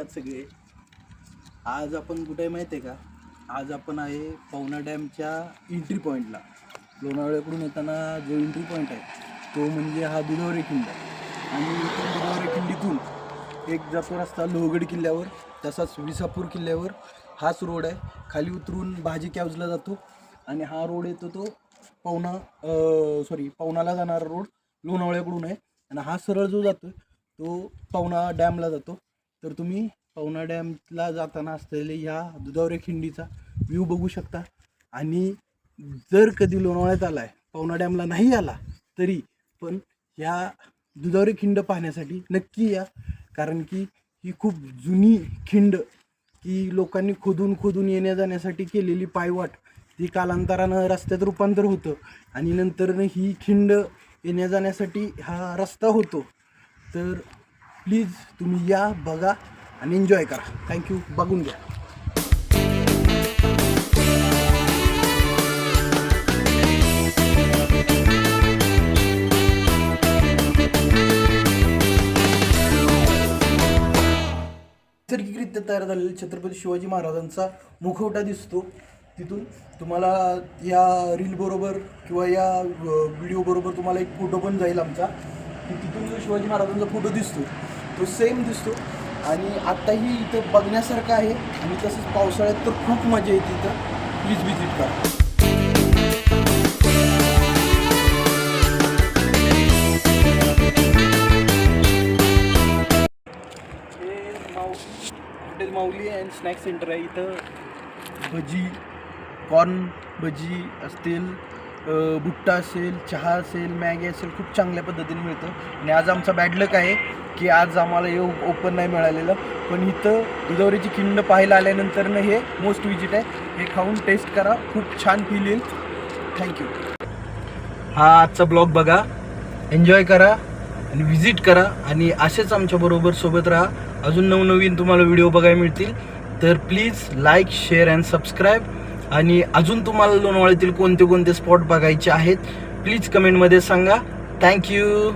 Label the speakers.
Speaker 1: सगळे. आज आपण कुठे आहे माहिती आहे का? आज आपण आहे पवना डॅमच्या एंट्री पॉईंटला. लोणावळ्याकडून येताना जो एंट्री पॉईंट आहे तो म्हणजे हा दुधावरे खिंड. आणि दुधावरे खिंडीतून एक जातो रस्ता लोहगड किल्ल्यावर, तसाच विसापूर किल्ल्यावर हाच रोड आहे. खाली उतरून भाजी कॅव्जला जातो आणि हा रोड येतो तो पवनाला जाणारा रोड लोणावळ्याकडून आहे. आणि हा सरळ जो जातो तो पवना डॅमला जातो. तर तुम्ही पवना डॅमला जाताना असलेले ह्या दुधावरे खिंडीचा व्ह्यू बघू शकता. आणि जर कधी लोणावळ्यात आला आहे, पवना डॅमला नाही आला तरी पण ह्या दुधावरे खिंड पाहण्यासाठी नक्की या. कारण की ही खूप जुनी खिंड की लोकांनी खोदून येण्या जाण्यासाठी केलेली पायवाट ती कालांतरानं रस्त्यात रूपांतर होतं आणि नंतरनं ही खिंड येण्या जाण्यासाठी हा रस्ता होतो. तर प्लीज तुम्ही या, बघा आणि एन्जॉय करा. थँक्यू. बघून घ्या. नैसर्गिकरित्या तयार झालेला छत्रपती शिवाजी महाराजांचा मुखवटा दिसतो. तिथून तुम्हाला या रीलबरोबर किंवा या व्हिडिओबरोबर तुम्हाला एक फोटो पण जाईल आमचा, की तिथून जो शिवाजी महाराजांचा फोटो दिसतो तो सेम दिसतो. आणि आत्ताही इथं बघण्यासारखं आहे आणि तसंच पावसाळ्यात तर खूप मजा येते इथं. प्लीज व्हिजिट करा. Hotel Mauli and snack centre आहे. इथं भजी, कॉर्न भजी असतील, भुट्टा असेल, चहा असेल, मॅगी असेल, खूप चांगल्या पद्धतीने मिळतं. आणि आज आमचा बॅड लक आहे की आज आम्हाला हे ओपन नाही मिळालेलं, पण इथं दुधावरीची खिंड पाहायला आल्यानंतरनं हे मोस्ट विजिट आहे. हे खाऊन टेस्ट करा, खूप छान फील येईल. थँक्यू. हा आजचा ब्लॉग बघा, एन्जॉय करा आणि व्हिजिट करा. आणि असेच आमच्याबरोबर सोबत राहा. अजून नवनवीन तुम्हाला व्हिडिओ बघायला मिळतील. तर please like, share and subscribe. आणि अजून तुम्हाला लोणावळ्यातील कोणते कोणते स्पॉट बघायचे आहेत प्लीज कमेंटमध्ये सांगा. थँक्यू.